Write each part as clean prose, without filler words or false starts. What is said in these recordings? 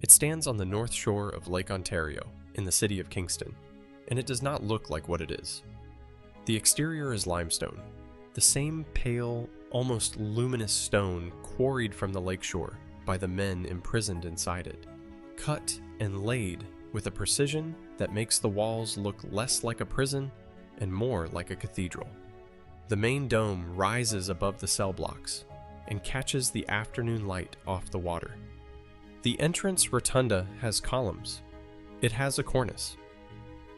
It stands on the north shore of Lake Ontario in the city of Kingston, and it does not look like what it is. The exterior is limestone, the same pale, almost luminous stone quarried from the lakeshore by the men imprisoned inside it, cut and laid with a precision that makes the walls look less like a prison and more like a cathedral. The main dome rises above the cell blocks and catches the afternoon light off the water. The entrance rotunda has columns. It has a cornice.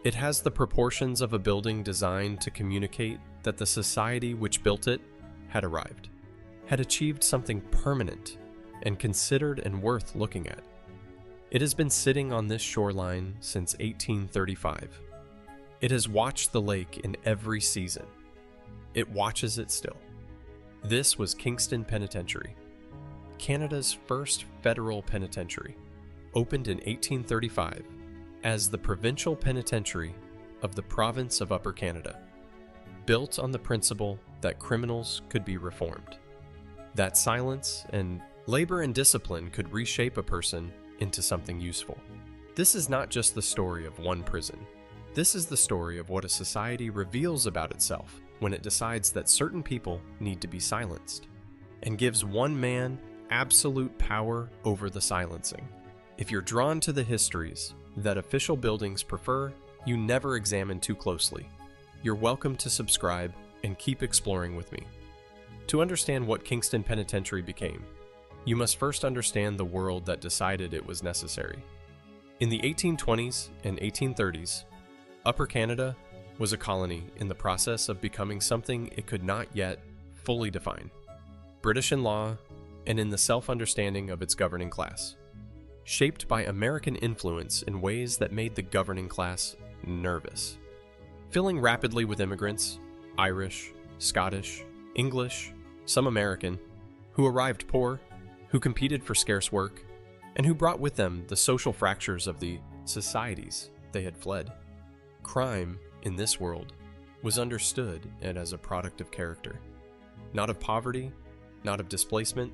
It has the proportions of a building designed to communicate that the society which built it had arrived, had achieved something permanent and considered and worth looking at. It has been sitting on this shoreline since 1835. It has watched the lake in every season. It watches it still. This was Kingston Penitentiary, Canada's first federal penitentiary, opened in 1835 as the provincial penitentiary of the province of Upper Canada, built on the principle that criminals could be reformed, that silence and labor and discipline could reshape a person into something useful. This is not just the story of one prison. This is the story of what a society reveals about itself when it decides that certain people need to be silenced, and gives one man absolute power over the silencing. If you're drawn to the histories that official buildings prefer, you never examine too closely. You're welcome to subscribe and keep exploring with me. To understand what Kingston Penitentiary became, you must first understand the world that decided it was necessary. In the 1820s and 1830s, Upper Canada was a colony in the process of becoming something it could not yet fully define. British in law and in the self-understanding of its governing class, shaped by American influence in ways that made the governing class nervous. Filling rapidly with immigrants, Irish, Scottish, English, some American, who arrived poor, who competed for scarce work, and who brought with them the social fractures of the societies they had fled. Crime, in this world, was understood and as a product of character, not of poverty, not of displacement,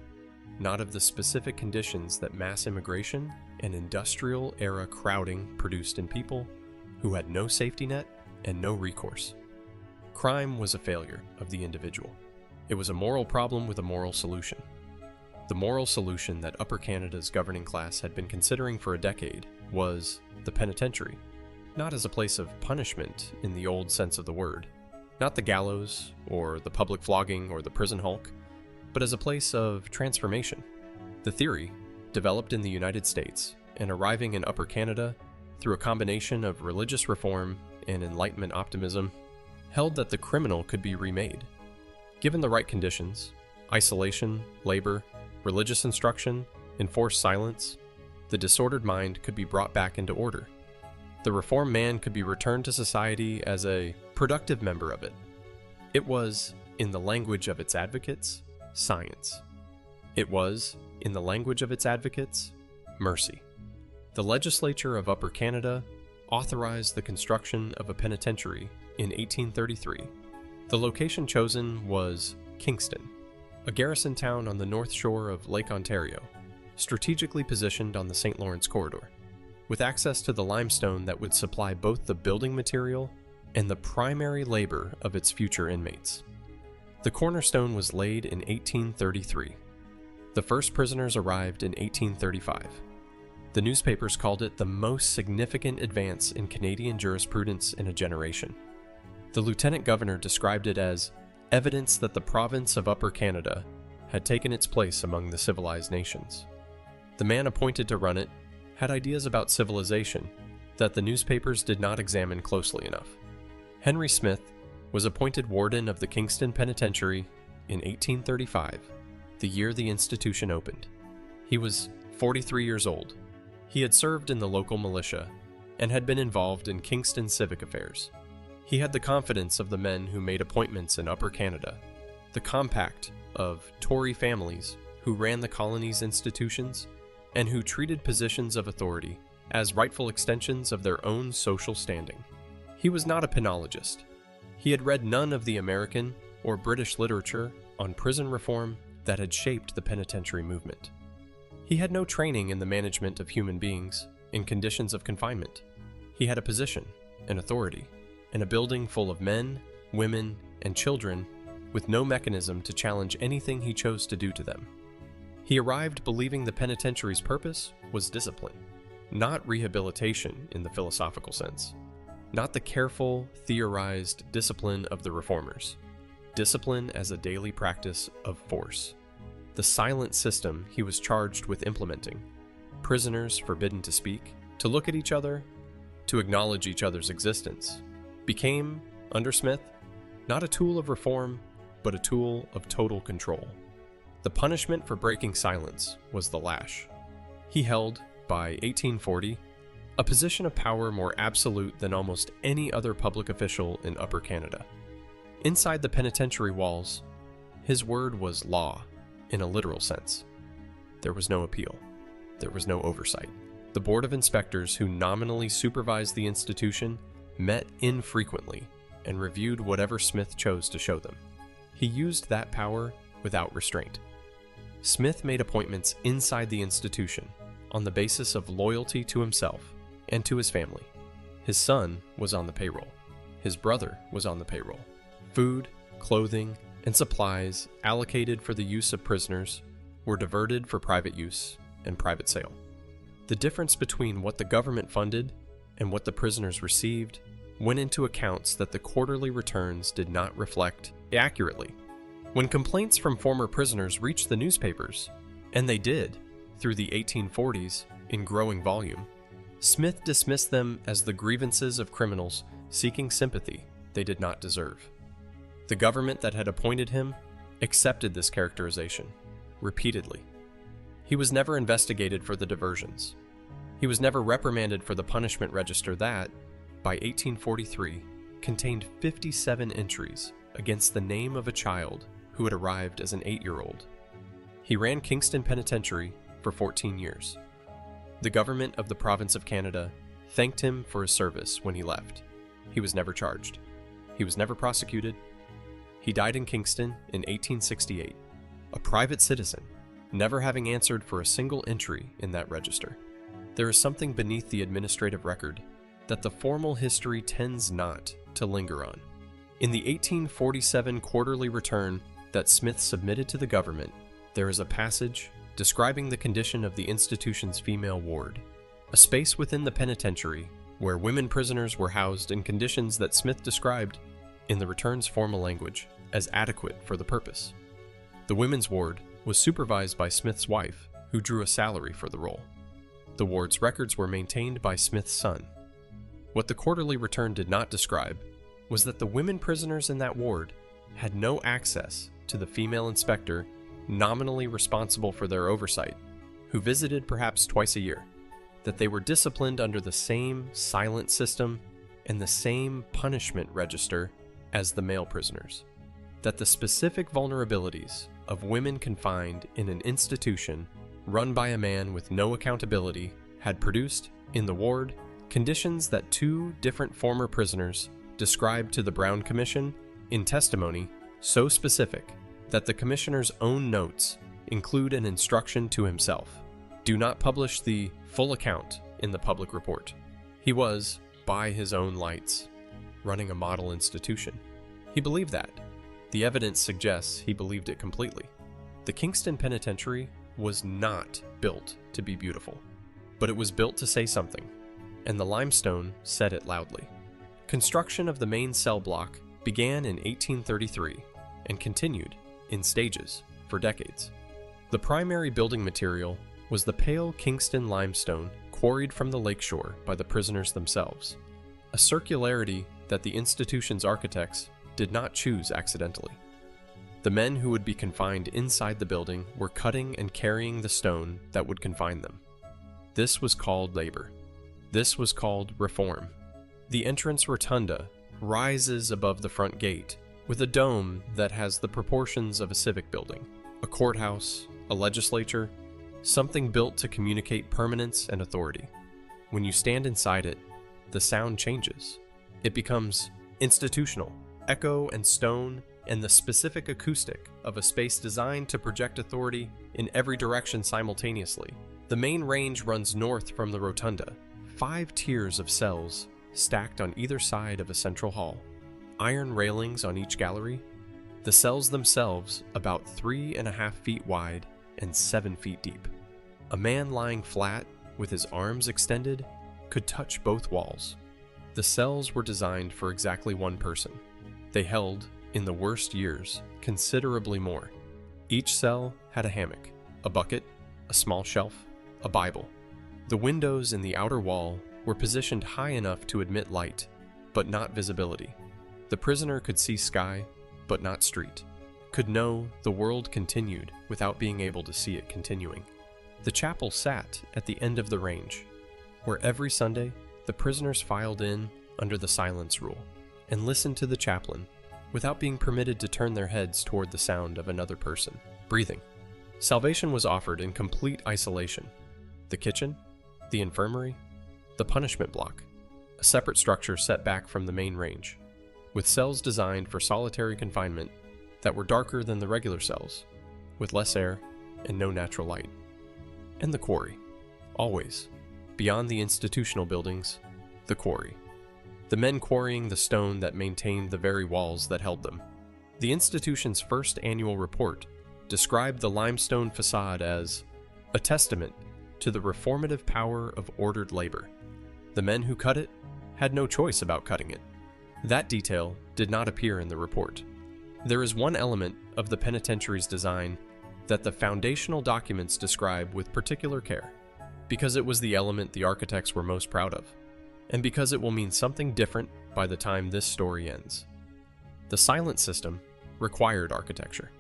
not of the specific conditions that mass immigration and industrial-era crowding produced in people who had no safety net and no recourse. Crime was a failure of the individual. It was a moral problem with a moral solution. The moral solution that Upper Canada's governing class had been considering for a decade was the penitentiary, not as a place of punishment in the old sense of the word, not the gallows or the public flogging or the prison hulk, but as a place of transformation. The theory, developed in the United States and arriving in Upper Canada through a combination of religious reform and Enlightenment optimism, held that the criminal could be remade. Given the right conditions, isolation, labor, religious instruction, enforced silence, the disordered mind could be brought back into order. The reformed man could be returned to society as a productive member of it. It was, in the language of its advocates, science. It was, in the language of its advocates, mercy. The legislature of Upper Canada authorized the construction of a penitentiary in 1833. The location chosen was Kingston, a garrison town on the north shore of Lake Ontario, strategically positioned on the St. Lawrence corridor, with access to the limestone that would supply both the building material and the primary labor of its future inmates. The cornerstone was laid in 1833. The first prisoners arrived in 1835. The newspapers called it the most significant advance in Canadian jurisprudence in a generation. The lieutenant governor described it as evidence that the province of Upper Canada had taken its place among the civilized nations. The man appointed to run it had ideas about civilization that the newspapers did not examine closely enough. Henry Smith was appointed warden of the Kingston Penitentiary in 1835, the year the institution opened. He was 43 years old. He had served in the local militia and had been involved in Kingston civic affairs. He had the confidence of the men who made appointments in Upper Canada, the compact of Tory families who ran the colony's institutions and who treated positions of authority as rightful extensions of their own social standing. He was not a penologist. He had read none of the American or British literature on prison reform that had shaped the penitentiary movement. He He had no training in the management of human beings in conditions of confinement. He had a position, an authority, in a building full of men, women, and children with no mechanism to challenge anything he chose to do to them. He arrived believing the penitentiary's purpose was discipline, not rehabilitation in the philosophical sense, not the careful, theorized discipline of the reformers, discipline as a daily practice of force. The silent system he was charged with implementing, prisoners forbidden to speak, to look at each other, to acknowledge each other's existence, became, under Smith, not a tool of reform, but a tool of total control. The punishment for breaking silence was the lash. He held, by 1840, a position of power more absolute than almost any other public official in Upper Canada. Inside the penitentiary walls, his word was law, in a literal sense. There was no appeal. There was no oversight. The Board of Inspectors, who nominally supervised the institution, met infrequently and reviewed whatever Smith chose to show them. He used that power without restraint. Smith made appointments inside the institution on the basis of loyalty to himself and to his family. His son was on the payroll. His brother was on the payroll. Food, clothing, and supplies allocated for the use of prisoners were diverted for private use and private sale. The difference between what the government funded and what the prisoners received went into accounts that the quarterly returns did not reflect accurately. When complaints from former prisoners reached the newspapers, and they did through the 1840s in growing volume, Smith dismissed them as the grievances of criminals seeking sympathy they did not deserve. The government that had appointed him accepted this characterization repeatedly. He was never investigated for the diversions. He was never reprimanded for the punishment register that, by 1843, contained 57 entries against the name of a child who had arrived as an 8-year-old. He ran Kingston Penitentiary for 14 years. The government of the province of Canada thanked him for his service when he left. He was never charged. He was never prosecuted. He died in Kingston in 1868, a private citizen, never having answered for a single entry in that register. There is something beneath the administrative record that the formal history tends not to linger on. In the 1847 quarterly return that Smith submitted to the government, there is a passage describing the condition of the institution's female ward, a space within the penitentiary where women prisoners were housed in conditions that Smith described, in the return's formal language, as adequate for the purpose. The women's ward was supervised by Smith's wife, who drew a salary for the role. The ward's records were maintained by Smith's son. What the quarterly return did not describe was that the women prisoners in that ward had no access to the female inspector nominally responsible for their oversight, who visited perhaps twice a year, that they were disciplined under the same silent system and the same punishment register as the male prisoners, that the specific vulnerabilities of women confined in an institution run by a man with no accountability had produced, in the ward, conditions that 2 different former prisoners described to the Brown Commission in testimony so specific that the commissioner's own notes include an instruction to himself: do not publish the full account in the public report. He was, by his own lights, running a model institution. He believed that. The evidence suggests he believed it completely. The Kingston Penitentiary was not built to be beautiful, but it was built to say something, and the limestone said it loudly. Construction of the main cell block began in 1833 and continued, in stages, for decades. The primary building material was the pale Kingston limestone quarried from the lakeshore by the prisoners themselves, a circularity that the institution's architects did not choose accidentally. The men who would be confined inside the building were cutting and carrying the stone that would confine them. This was called labor. This was called reform. The entrance rotunda rises above the front gate with a dome that has the proportions of a civic building, a courthouse, a legislature, something built to communicate permanence and authority. When you stand inside it, the sound changes. It becomes institutional. Echo and stone and the specific acoustic of a space designed to project authority in every direction simultaneously. The main range runs north from the rotunda, 5 tiers of cells stacked on either side of a central hall, iron railings on each gallery, the cells themselves about 3.5 feet wide and 7 feet deep. A man lying flat with his arms extended could touch both walls. The cells were designed for exactly one person. They held, in the worst years, considerably more. Each cell had a hammock, a bucket, a small shelf, a Bible. The windows in the outer wall were positioned high enough to admit light, but not visibility. The prisoner could see sky, but not street, could know the world continued without being able to see it continuing. The chapel sat at the end of the range, where every Sunday the prisoners filed in under the silence rule and listened to the chaplain without being permitted to turn their heads toward the sound of another person breathing. Salvation was offered in complete isolation. The kitchen, the infirmary, the punishment block, a separate structure set back from the main range, with cells designed for solitary confinement that were darker than the regular cells, with less air and no natural light. And the quarry, always, beyond the institutional buildings, the quarry. The men quarrying the stone that maintained the very walls that held them. The institution's first annual report described the limestone facade as a testament to the reformative power of ordered labor. The men who cut it had no choice about cutting it. That detail did not appear in the report. There is one element of the penitentiary's design that the foundational documents describe with particular care, because it was the element the architects were most proud of, and because it will mean something different by the time this story ends. The silent system required architecture.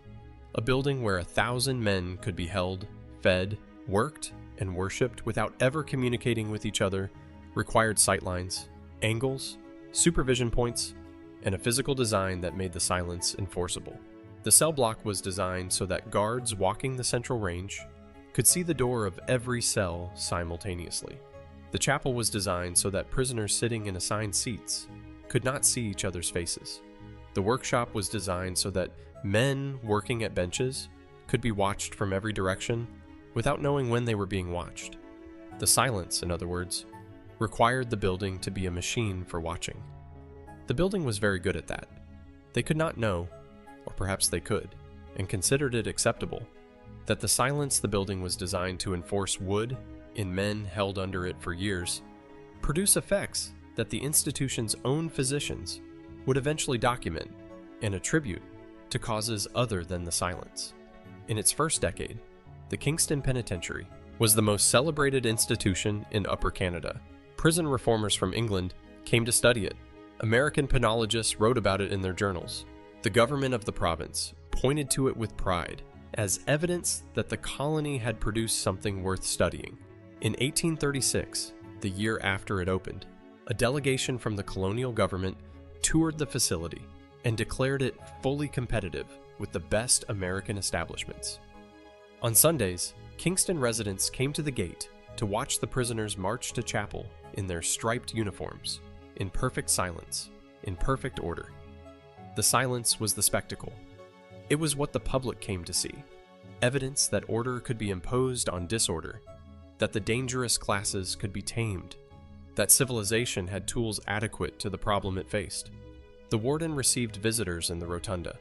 A building where 1,000 men could be held, fed, worked, and worshipped without ever communicating with each other required sightlines, angles, supervision points, and a physical design that made the silence enforceable. The cell block was designed so that guards walking the central range could see the door of every cell simultaneously. The chapel was designed so that prisoners sitting in assigned seats could not see each other's faces. The workshop was designed so that men working at benches could be watched from every direction without knowing when they were being watched. The silence, in other words, required the building to be a machine for watching. The building was very good at that. They could not know, or perhaps they could, and considered it acceptable, that the silence the building was designed to enforce would, in men held under it for years, produce effects that the institution's own physicians would eventually document and attribute to causes other than the silence. In its first decade, the Kingston Penitentiary was the most celebrated institution in Upper Canada. Prison reformers from England came to study it. American penologists wrote about it in their journals. The government of the province pointed to it with pride as evidence that the colony had produced something worth studying. In 1836, the year after it opened, a delegation from the colonial government toured the facility and declared it fully competitive with the best American establishments. On Sundays, Kingston residents came to the gate to watch the prisoners march to chapel in their striped uniforms, in perfect silence, in perfect order. The silence was the spectacle. It was what the public came to see, evidence that order could be imposed on disorder, that the dangerous classes could be tamed, that civilization had tools adequate to the problem it faced. The warden received visitors in the rotunda.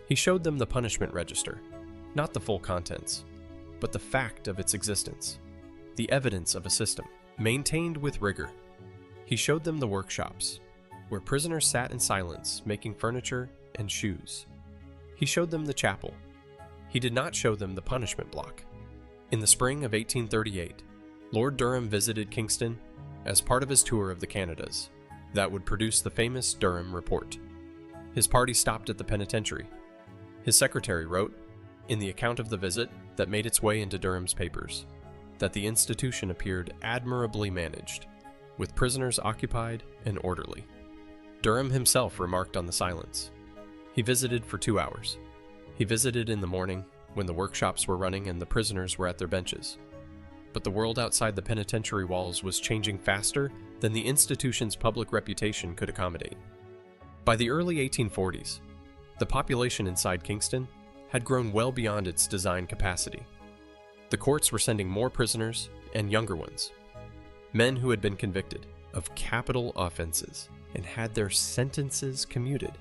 He showed them the punishment register, not the full contents, but the fact of its existence, the evidence of a system, maintained with rigor. He showed them the workshops, where prisoners sat in silence making furniture and shoes. He showed them the chapel. He did not show them the punishment block. In the spring of 1838, Lord Durham visited Kingston as part of his tour of the Canadas that would produce the famous Durham Report. His party stopped at the penitentiary. His secretary wrote, in the account of the visit that made its way into Durham's papers, that the institution appeared admirably managed, with prisoners occupied and orderly. Durham himself remarked on the silence. He visited for 2 hours. He visited in the morning, when the workshops were running and the prisoners were at their benches. But the world outside the penitentiary walls was changing faster than the institution's public reputation could accommodate. By the early 1840s, The population inside Kingston had grown well beyond its design capacity. The courts were sending more prisoners and younger ones, men who had been convicted of capital offenses and had their sentences commuted,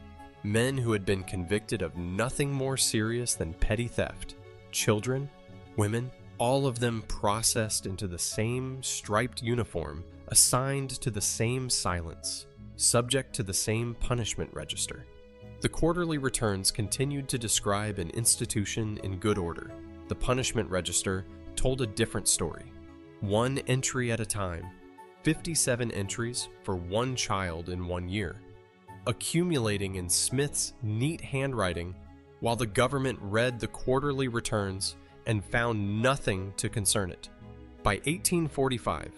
men who had been convicted of nothing more serious than petty theft, children, women, all of them processed into the same striped uniform, assigned to the same silence, subject to the same punishment register. The quarterly returns continued to describe an institution in good order. The punishment register told a different story. One entry at a time, 57 entries for one child in 1 year, accumulating in Smith's neat handwriting while the government read the quarterly returns and found nothing to concern it. By 1845,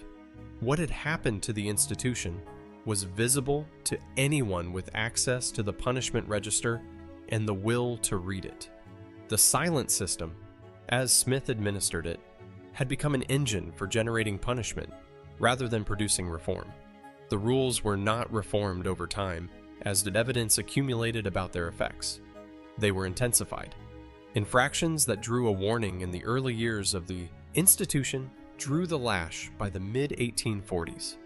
what had happened to the institution was visible to anyone with access to the punishment register and the will to read it. The silent system, as Smith administered it, had become an engine for generating punishment rather than producing reform. The rules were not reformed over time, as did evidence accumulated about their effects. They were intensified. Infractions that drew a warning in the early years of the institution drew the lash by the mid-1840s.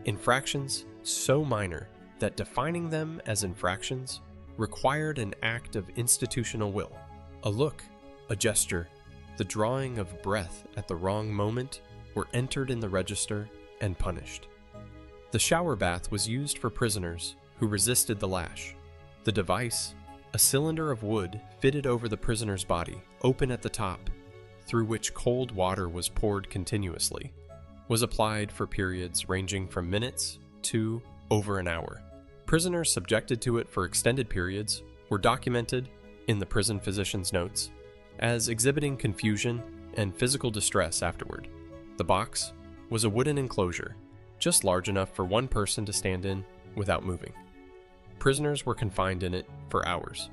Infractions so minor that defining them as infractions required an act of institutional will. A look, a gesture, the drawing of breath at the wrong moment were entered in the register and punished. The shower bath was used for prisoners who resisted the lash. The device, a cylinder of wood fitted over the prisoner's body, open at the top, through which cold water was poured continuously, was applied for periods ranging from minutes to over an hour. Prisoners subjected to it for extended periods were documented in the prison physician's notes as exhibiting confusion and physical distress afterward. The box was a wooden enclosure, just large enough for one person to stand in without moving. Prisoners were confined in it for hours.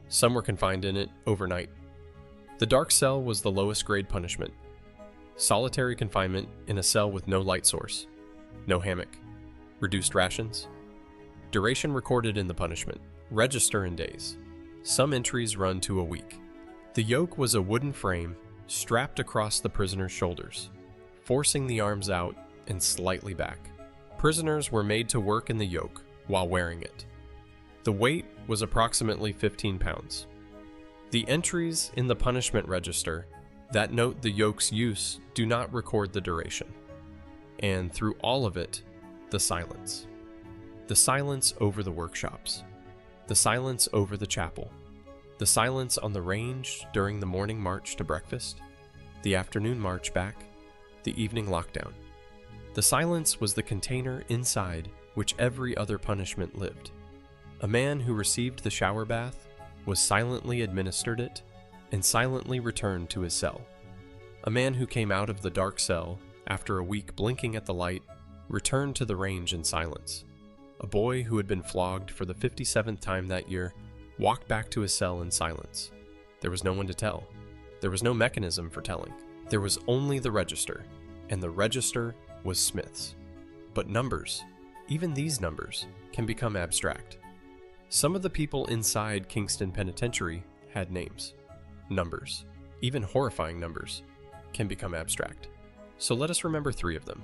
Some were confined in it overnight. The dark cell was the lowest grade punishment. Solitary confinement in a cell with no light source, no hammock, reduced rations. Duration recorded in the punishment, register in days. Some entries run to a week. The yoke was a wooden frame strapped across the prisoner's shoulders, forcing the arms out and slightly back. Prisoners were made to work in the yoke while wearing it. The weight was approximately 15 pounds. The entries in the punishment register that note the yoke's use do not record the duration. And through all of it, the silence. The silence over the workshops. The silence over the chapel. The silence on the range during the morning march to breakfast, the afternoon march back, the evening lockdown. The silence was the container inside which every other punishment lived. A man who received the shower bath was silently administered it and silently returned to his cell. A man who came out of the dark cell after a week blinking at the light returned to the range in silence. A boy who had been flogged for the 57th time that year walked back to his cell in silence. There was no one to tell. There was no mechanism for telling. There was only the register, and the register was Smith's. But numbers, even these numbers, can become abstract. Some of the people inside Kingston Penitentiary had names. Numbers, even horrifying numbers, can become abstract. So let us remember 3 of them.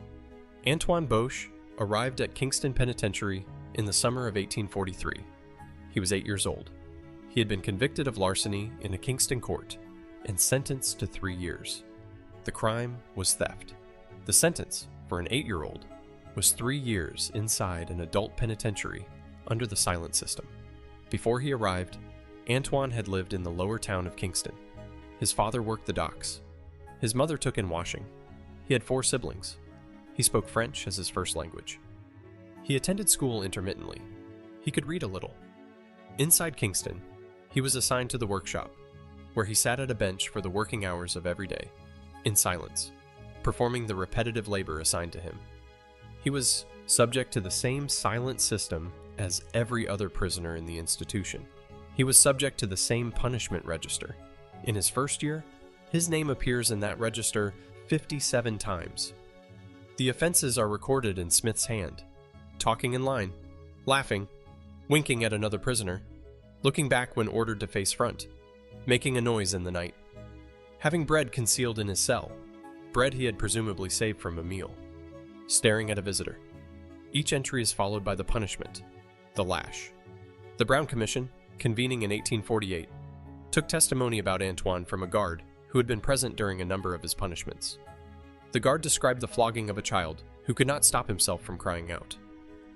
Antoine Boche arrived at Kingston Penitentiary in the summer of 1843. He was 8 years old. He had been convicted of larceny in a Kingston court and sentenced to 3 years. The crime was theft. The sentence for an 8-year-old was 3 years inside an adult penitentiary under the silent system. Before he arrived, Antoine had lived in the lower town of Kingston. His father worked the docks. His mother took in washing. He had 4 siblings. He spoke French as his first language. He attended school intermittently. He could read a little. Inside Kingston, he was assigned to the workshop, where he sat at a bench for the working hours of every day, in silence, performing the repetitive labor assigned to him. He was subject to the same silent system as every other prisoner in the institution. He was subject to the same punishment register. In his first year, his name appears in that register 57 times. The offenses are recorded in Smith's hand: talking in line, laughing, winking at another prisoner, looking back when ordered to face front, making a noise in the night, having bread concealed in his cell, bread he had presumably saved from a meal, staring at a visitor. Each entry is followed by the punishment, the lash. The Brown Commission, convening in 1848, took testimony about Antoine from a guard who had been present during a number of his punishments. The guard described the flogging of a child who could not stop himself from crying out.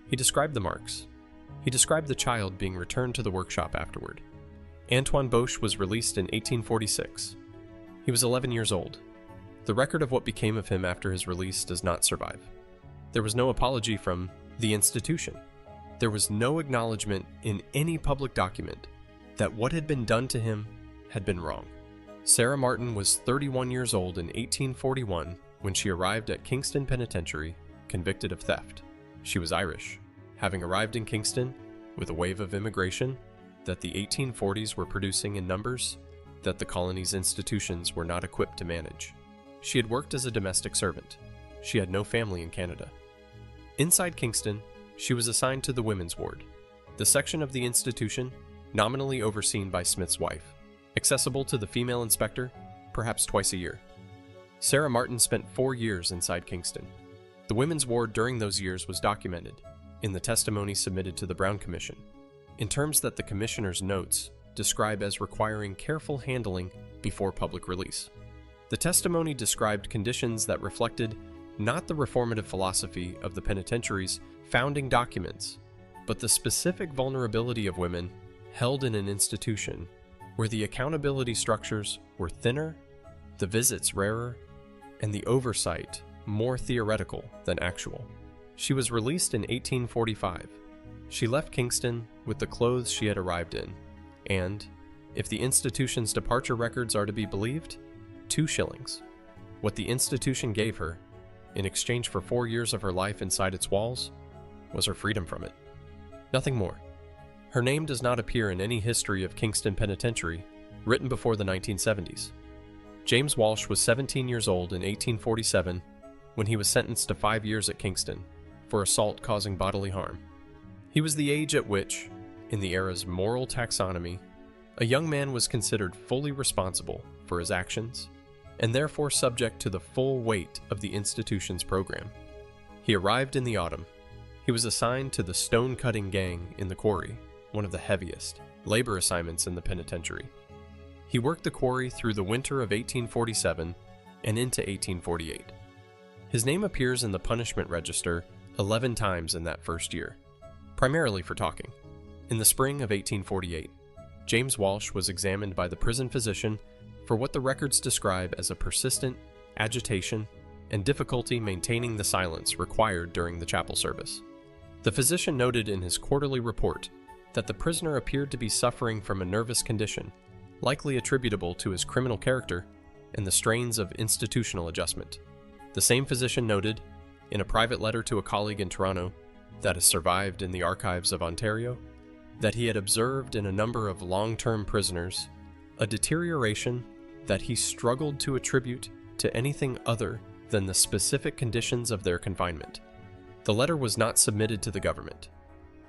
He described the marks. He described the child being returned to the workshop afterward. Antoine Boche was released in 1846. He was 11 years old. The record of what became of him after his release does not survive. There was no apology from the institution. There was no acknowledgement in any public document that what had been done to him had been wrong. Sarah Martin was 31 years old in 1841 when she arrived at Kingston Penitentiary, convicted of theft. She was Irish, having arrived in Kingston with a wave of immigration that the 1840s were producing in numbers that the colony's institutions were not equipped to manage. She had worked as a domestic servant. She had no family in Canada. Inside Kingston, she was assigned to the women's ward, the section of the institution nominally overseen by Smith's wife, accessible to the female inspector perhaps twice a year. Sarah Martin spent 4 years inside Kingston. The women's ward during those years was documented in the testimony submitted to the Brown Commission, in terms that the commissioner's notes describe as requiring careful handling before public release. The testimony described conditions that reflected not the reformative philosophy of the penitentiary's founding documents, but the specific vulnerability of women held in an institution where the accountability structures were thinner, the visits rarer, and the oversight more theoretical than actual. She was released in 1845. She left Kingston with the clothes she had arrived in, and, if the institution's departure records are to be believed, 2 shillings. What the institution gave her, in exchange for 4 years of her life inside its walls, was her freedom from it. Nothing more. Her name does not appear in any history of Kingston Penitentiary written before the 1970s. James Walsh was 17 years old in 1847 when he was sentenced to 5 years at Kingston for assault causing bodily harm. He was the age at which, in the era's moral taxonomy, a young man was considered fully responsible for his actions and therefore subject to the full weight of the institution's program. He arrived in the autumn. He was assigned to the stone-cutting gang in the quarry, one of the heaviest labor assignments in the penitentiary. He worked the quarry through the winter of 1847 and into 1848. His name appears in the punishment register 11 times in that first year, primarily for talking. In the spring of 1848, James Walsh was examined by the prison physician for what the records describe as a persistent agitation and difficulty maintaining the silence required during the chapel service. The physician noted in his quarterly report that the prisoner appeared to be suffering from a nervous condition, likely attributable to his criminal character and the strains of institutional adjustment. The same physician noted, in a private letter to a colleague in Toronto that has survived in the archives of Ontario, that he had observed in a number of long-term prisoners a deterioration that he struggled to attribute to anything other than the specific conditions of their confinement. The letter was not submitted to the government.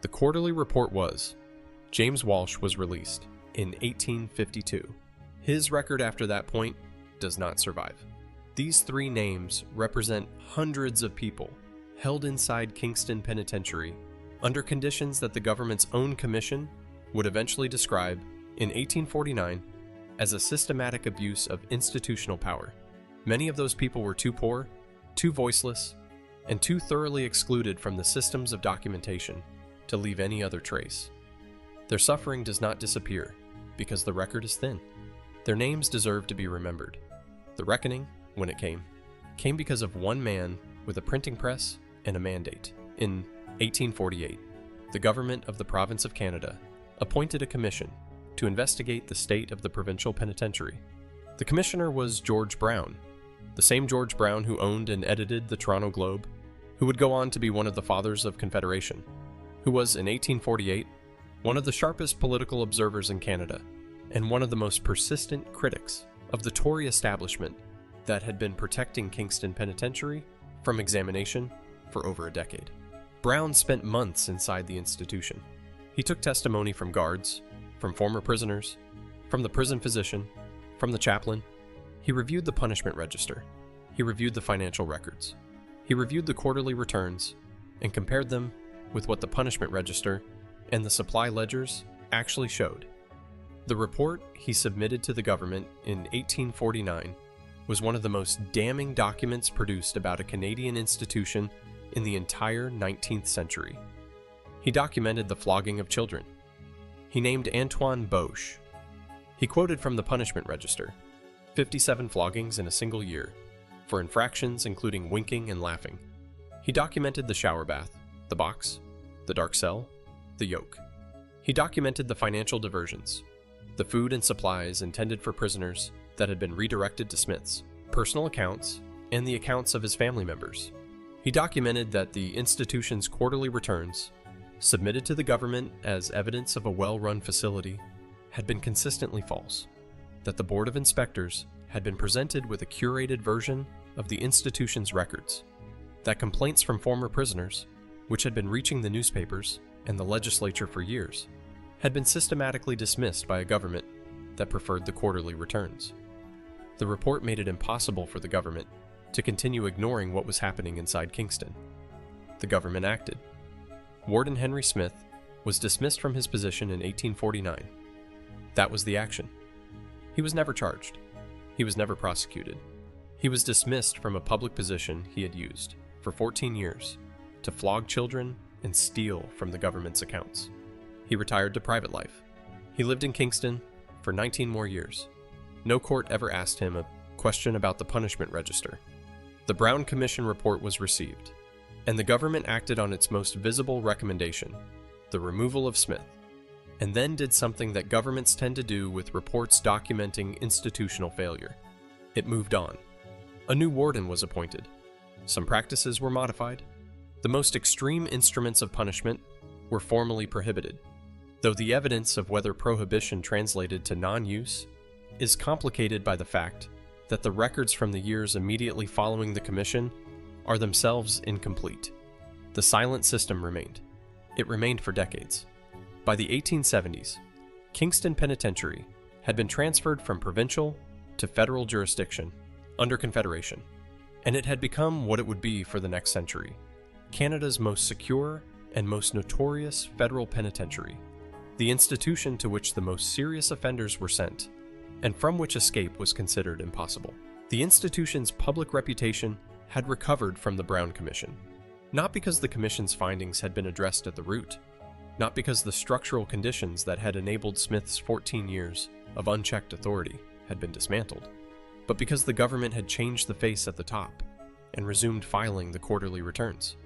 The quarterly report was, James Walsh was released in 1852. His record after that point does not survive. These 3 names represent hundreds of people held inside Kingston Penitentiary under conditions that the government's own commission would eventually describe in 1849 as a systematic abuse of institutional power. Many of those people were too poor, too voiceless, and too thoroughly excluded from the systems of documentation to leave any other trace. Their suffering does not disappear because the record is thin. Their names deserve to be remembered. The reckoning, when it came because of one man with a printing press and a mandate. In 1848, the government of the province of Canada appointed a commission to investigate the state of the provincial penitentiary. The commissioner was George Brown, the same George Brown who owned and edited the Toronto Globe, who would go on to be one of the fathers of Confederation, who was, in 1848, one of the sharpest political observers in Canada, and one of the most persistent critics of the Tory establishment that had been protecting Kingston Penitentiary from examination for over a decade. Brown spent months inside the institution. He took testimony from guards, from former prisoners, from the prison physician, from the chaplain. He reviewed the punishment register. He reviewed the financial records. He reviewed the quarterly returns and compared them with what the punishment register and the supply ledgers actually showed. The report he submitted to the government in 1849 was one of the most damning documents produced about a Canadian institution in the entire 19th century. He documented the flogging of children. He named Antoine Boche. He quoted from the punishment register, 57 floggings in a single year, for infractions including winking and laughing. He documented the shower bath, the box, the dark cell, the yoke. He documented the financial diversions, the food and supplies intended for prisoners that had been redirected to Smith's, personal accounts, and the accounts of his family members. He documented that the institution's quarterly returns, submitted to the government as evidence of a well-run facility, had been consistently false, that the Board of Inspectors had been presented with a curated version of the institution's records, that complaints from former prisoners, which had been reaching the newspapers and the legislature for years, had been systematically dismissed by a government that preferred the quarterly returns. The report made it impossible for the government to continue ignoring what was happening inside Kingston. The government acted. Warden Henry Smith was dismissed from his position in 1849. That was the action. He was never charged. He was never prosecuted. He was dismissed from a public position he had used for 14 years to flog children and steal from the government's accounts. He retired to private life. He lived in Kingston for 19 more years. No court ever asked him a question about the punishment register. The Brown Commission report was received, and the government acted on its most visible recommendation, the removal of Smith, and then did something that governments tend to do with reports documenting institutional failure. It moved on. A new warden was appointed. Some practices were modified. The most extreme instruments of punishment were formally prohibited, though the evidence of whether prohibition translated to non-use is complicated by the fact that the records from the years immediately following the commission are themselves incomplete. The silent system remained. It remained for decades. By the 1870s, Kingston Penitentiary had been transferred from provincial to federal jurisdiction under Confederation, and it had become what it would be for the next century, Canada's most secure and most notorious federal penitentiary, the institution to which the most serious offenders were sent, and from which escape was considered impossible. The institution's public reputation had recovered from the Brown Commission, not because the Commission's findings had been addressed at the root, not because the structural conditions that had enabled Smith's 14 years of unchecked authority had been dismantled, but because the government had changed the face at the top and resumed filing the quarterly returns.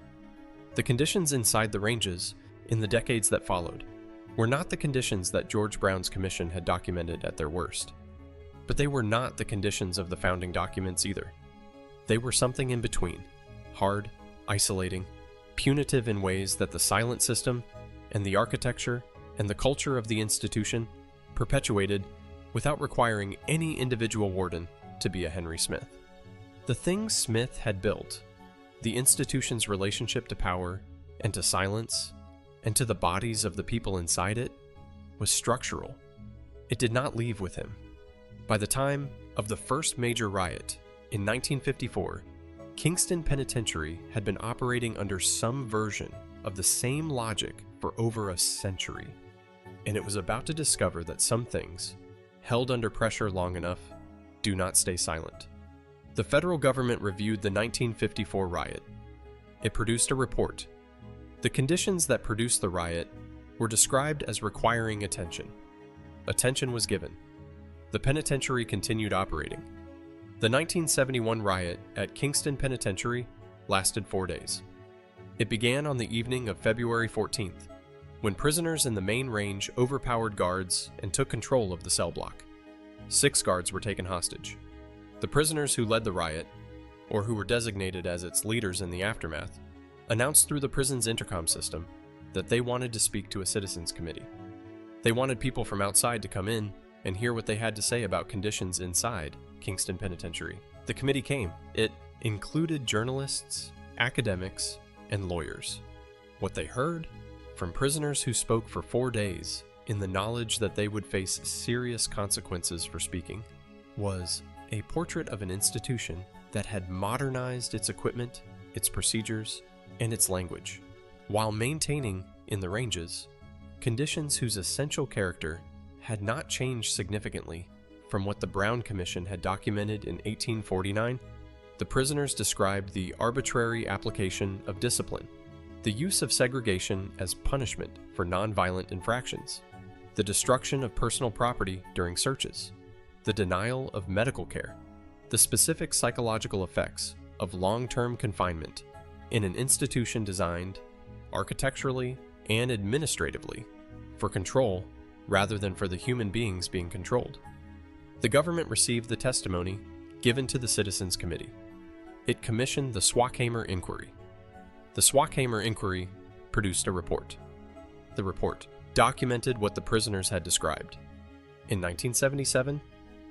The conditions inside the ranges in the decades that followed were not the conditions that George Brown's commission had documented at their worst, but they were not the conditions of the founding documents either. They were something in between, hard, isolating, punitive in ways that the silent system and the architecture and the culture of the institution perpetuated without requiring any individual warden to be a Henry Smith. The things Smith had built, the institution's relationship to power and to silence and to the bodies of the people inside it, was structural. It did not leave with him. By the time of the first major riot in 1954, Kingston Penitentiary had been operating under some version of the same logic for over a century, and it was about to discover that some things, held under pressure long enough, do not stay silent. The federal government reviewed the 1954 riot. It produced a report. The conditions that produced the riot were described as requiring attention. Attention was given. The penitentiary continued operating. The 1971 riot at Kingston Penitentiary lasted 4 days. It began on the evening of February 14th, when prisoners in the main range overpowered guards and took control of the cell block. 6 guards were taken hostage. The prisoners who led the riot, or who were designated as its leaders in the aftermath, announced through the prison's intercom system that they wanted to speak to a citizens committee. They wanted people from outside to come in and hear what they had to say about conditions inside Kingston Penitentiary. The committee came. It included journalists, academics, and lawyers. What they heard from prisoners who spoke for 4 days in the knowledge that they would face serious consequences for speaking, was a portrait of an institution that had modernized its equipment, its procedures, and its language, while maintaining, in the ranges, conditions whose essential character had not changed significantly from what the Brown Commission had documented in 1849. The prisoners described the arbitrary application of discipline, the use of segregation as punishment for nonviolent infractions, the destruction of personal property during searches, the denial of medical care, the specific psychological effects of long-term confinement in an institution designed, architecturally and administratively, for control rather than for the human beings being controlled. The government received the testimony given to the Citizens Committee. It commissioned the Swackhamer Inquiry. The Swackhamer Inquiry produced a report. The report documented what the prisoners had described. In 1977,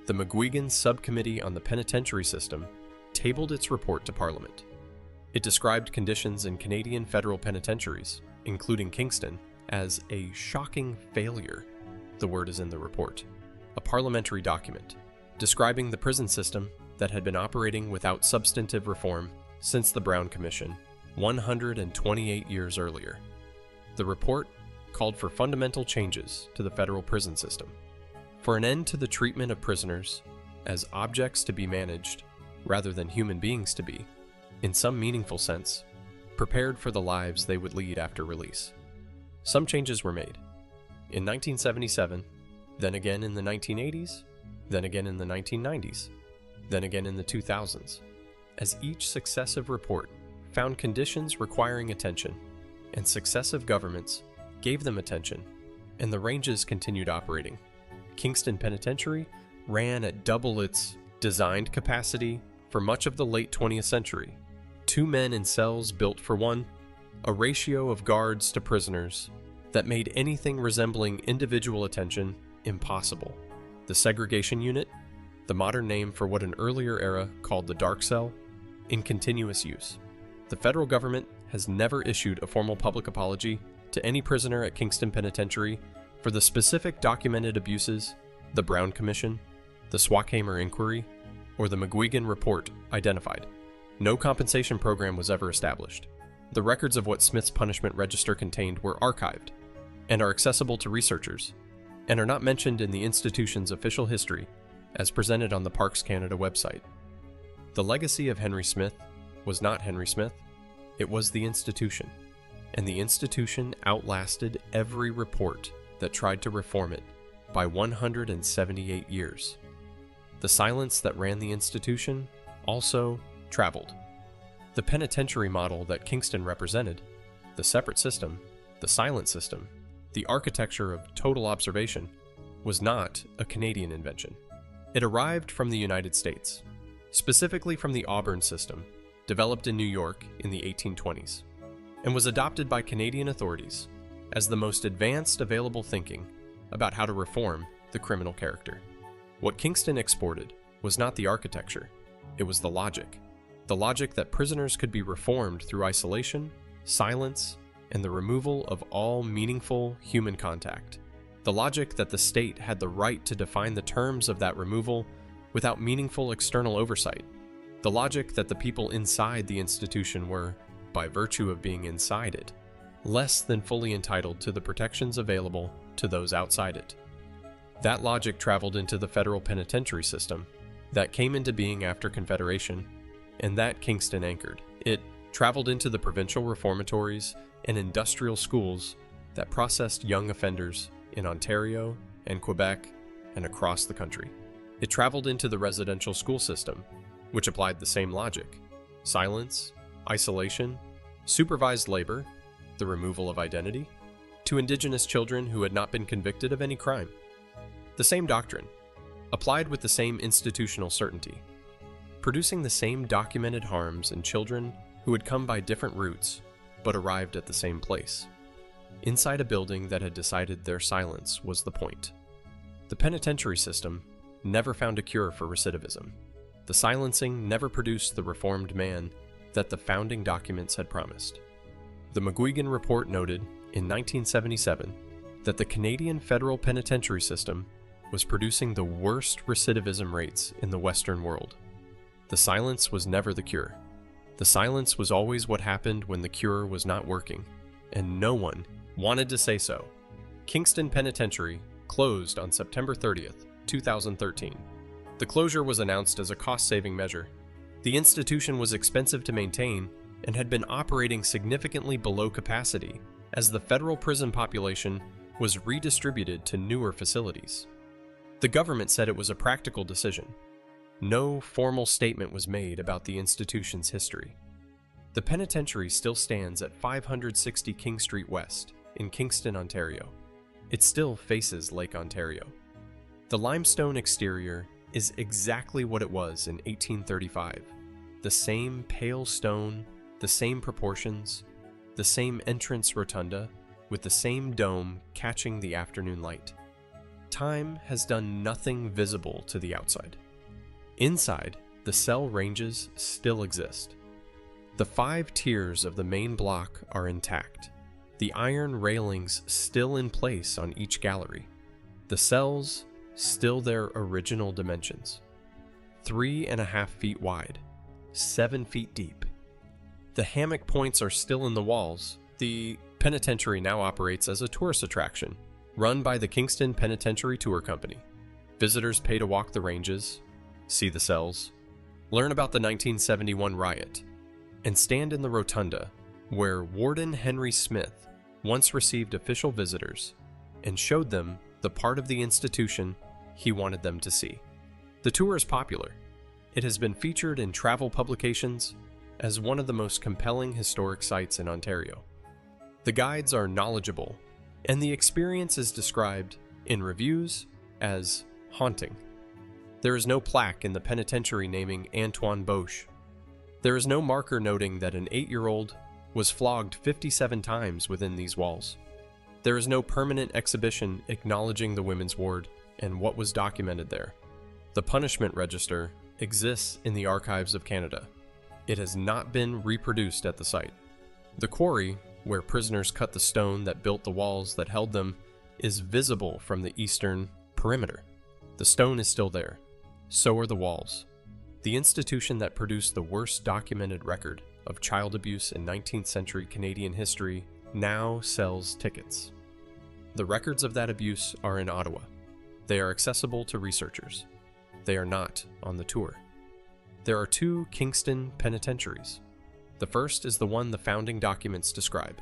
the McGuigan Subcommittee on the Penitentiary System tabled its report to Parliament. It described conditions in Canadian federal penitentiaries, including Kingston, as a shocking failure. The word is in the report. A parliamentary document describing the prison system that had been operating without substantive reform since the Brown Commission 128 years earlier. The report called for fundamental changes to the federal prison system, for an end to the treatment of prisoners as objects to be managed rather than human beings to be, in some meaningful sense, prepared for the lives they would lead after release. Some changes were made. In 1977, then again in the 1980s, then again in the 1990s, then again in the 2000s, as each successive report found conditions requiring attention, and successive governments gave them attention, and the ranges continued operating. Kingston Penitentiary ran at double its designed capacity for much of the late 20th century. 2 men in cells built for one, a ratio of guards to prisoners that made anything resembling individual attention impossible. The segregation unit, the modern name for what an earlier era called the dark cell, in continuous use. The federal government has never issued a formal public apology to any prisoner at Kingston Penitentiary for the specific documented abuses the Brown Commission, the Swackhamer Inquiry, or the McGuigan Report identified. No compensation program was ever established. The records of what Smith's punishment register contained were archived and are accessible to researchers, and are not mentioned in the institution's official history as presented on the Parks Canada website. The legacy of Henry Smith was not Henry Smith, it was the institution, and the institution outlasted every report that tried to reform it by 178 years. The silence that ran the institution also traveled. The penitentiary model that Kingston represented, the separate system, the silent system, the architecture of total observation, was not a Canadian invention. It arrived from the United States, specifically from the Auburn system, developed in New York in the 1820s, and was adopted by Canadian authorities as the most advanced available thinking about how to reform the criminal character. What Kingston exported was not the architecture, it was the logic that prisoners could be reformed through isolation, silence, and the removal of all meaningful human contact. The logic that the state had the right to define the terms of that removal without meaningful external oversight. The logic that the people inside the institution were, by virtue of being inside it, less than fully entitled to the protections available to those outside it. That logic traveled into the federal penitentiary system that came into being after Confederation, and that Kingston anchored. It traveled into the provincial reformatories and industrial schools that processed young offenders in Ontario and Quebec and across the country. It traveled into the residential school system, which applied the same logic: silence, isolation, supervised labor, the removal of identity, to Indigenous children who had not been convicted of any crime. The same doctrine, applied with the same institutional certainty, producing the same documented harms in children who had come by different routes but arrived at the same place, inside a building that had decided their silence was the point. The penitentiary system never found a cure for recidivism. The silencing never produced the reformed man that the founding documents had promised. The McGuigan Report noted, in 1977, that the Canadian federal penitentiary system was producing the worst recidivism rates in the Western world. The silence was never the cure. The silence was always what happened when the cure was not working, and no one wanted to say so. Kingston Penitentiary closed on September 30th, 2013. The closure was announced as a cost-saving measure. The institution was expensive to maintain and had been operating significantly below capacity as the federal prison population was redistributed to newer facilities. The government said it was a practical decision. No formal statement was made about the institution's history. The penitentiary still stands at 560 King Street West in Kingston, Ontario. It still faces Lake Ontario. The limestone exterior is exactly what it was in 1835. The same pale stone, the same proportions, the same entrance rotunda, with the same dome catching the afternoon light. Time has done nothing visible to the outside. Inside, the cell ranges still exist. The 5 tiers of the main block are intact. The iron railings still in place on each gallery. The cells still their original dimensions. 3.5 feet wide, 7 feet deep. The hammock points are still in the walls. The penitentiary now operates as a tourist attraction, run by the Kingston Penitentiary Tour Company. Visitors pay to walk the ranges, see the cells, learn about the 1971 riot, and stand in the rotunda where Warden Henry Smith once received official visitors and showed them the part of the institution he wanted them to see. The tour is popular. It has been featured in travel publications as one of the most compelling historic sites in Ontario. The guides are knowledgeable, and the experience is described in reviews as haunting. There is no plaque in the penitentiary naming Antoine Boche. There is no marker noting that an 8-year-old was flogged 57 times within these walls. There is no permanent exhibition acknowledging the women's ward and what was documented there. The punishment register exists in the Archives of Canada. It has not been reproduced at the site. The quarry, where prisoners cut the stone that built the walls that held them, is visible from the eastern perimeter. The stone is still there. So are the walls. The institution that produced the worst documented record of child abuse in 19th century Canadian history now sells tickets. The records of that abuse are in Ottawa. They are accessible to researchers. They are not on the tour. There are 2 Kingston penitentiaries. The first is the one the founding documents describe,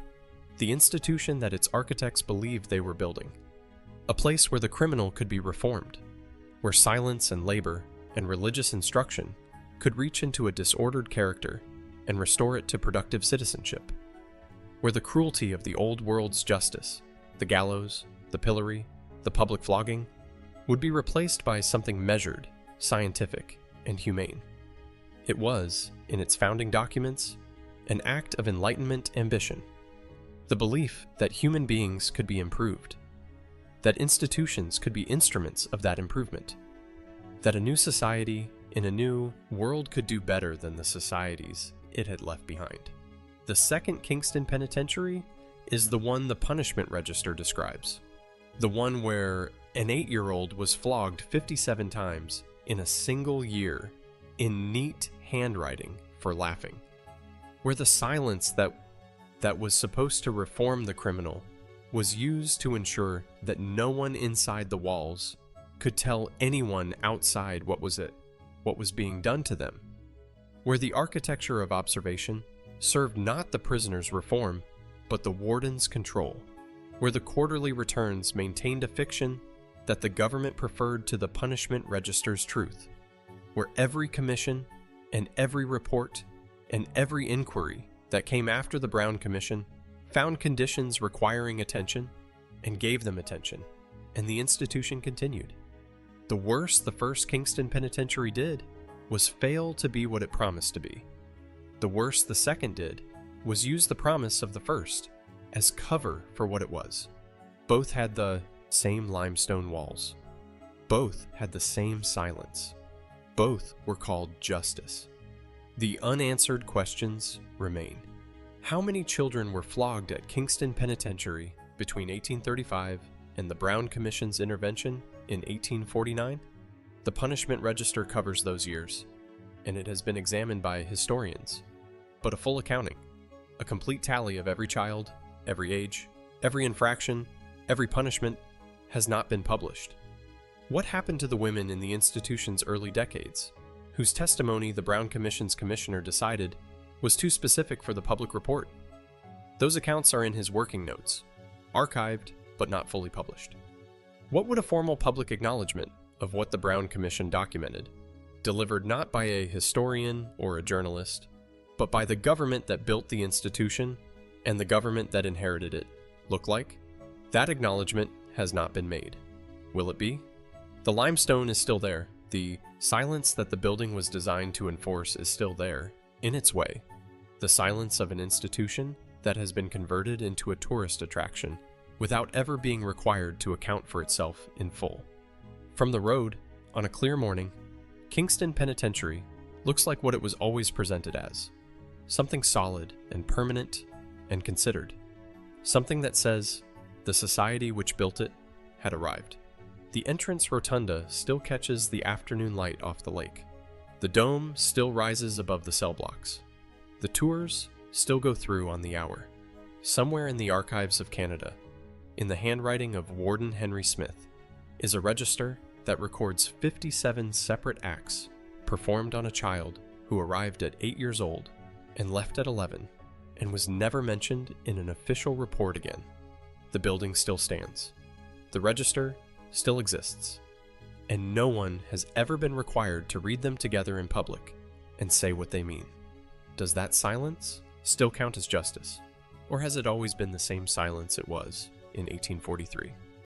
the institution that its architects believed they were building, a place where the criminal could be reformed, where silence and labor and religious instruction could reach into a disordered character and restore it to productive citizenship, where the cruelty of the old world's justice, the gallows, the pillory, the public flogging, would be replaced by something measured, scientific, and humane. It was, in its founding documents, an act of Enlightenment ambition, the belief that human beings could be improved, that institutions could be instruments of that improvement, that a new society in a new world could do better than the societies it had left behind. The second Kingston Penitentiary is the one the punishment register describes, the one where an 8-year-old was flogged 57 times in a single year in neat handwriting for laughing, where the silence that was supposed to reform the criminal was used to ensure that no one inside the walls could tell anyone outside what was being done to them, where the architecture of observation served not the prisoner's reform, but the warden's control, where the quarterly returns maintained a fiction that the government preferred to the punishment register's truth, where every commission and every report and every inquiry that came after the Brown Commission found conditions requiring attention and gave them attention, and the institution continued. The worst the first Kingston Penitentiary did was fail to be what it promised to be. The worst the second did was use the promise of the first as cover for what it was. Both had the same limestone walls. Both had the same silence. Both were called justice. The unanswered questions remain. How many children were flogged at Kingston Penitentiary between 1835 and the Brown Commission's intervention in 1849, the punishment register covers those years, and it has been examined by historians. But a full accounting, a complete tally of every child, every age, every infraction, every punishment, has not been published. What happened to the women in the institution's early decades, whose testimony the Brown Commission's commissioner decided was too specific for the public report? Those accounts are in his working notes, archived but not fully published. What would a formal public acknowledgement of what the Brown Commission documented, delivered not by a historian or a journalist, but by the government that built the institution and the government that inherited it, look like? That acknowledgement has not been made. Will it be? The limestone is still there. The silence that the building was designed to enforce is still there, in its way. The silence of an institution that has been converted into a tourist attraction without ever being required to account for itself in full. From the road, on a clear morning, Kingston Penitentiary looks like what it was always presented as. Something solid and permanent and considered. Something that says the society which built it had arrived. The entrance rotunda still catches the afternoon light off the lake. The dome still rises above the cell blocks. The tours still go through on the hour. Somewhere in the archives of Canada, in the handwriting of Warden Henry Smith, is a register that records 57 separate acts performed on a child who arrived at 8 years old and left at 11 and was never mentioned in an official report again. The building still stands. The register still exists. And no one has ever been required to read them together in public and say what they mean. Does that silence still count as justice? Or has it always been the same silence it was in 1843?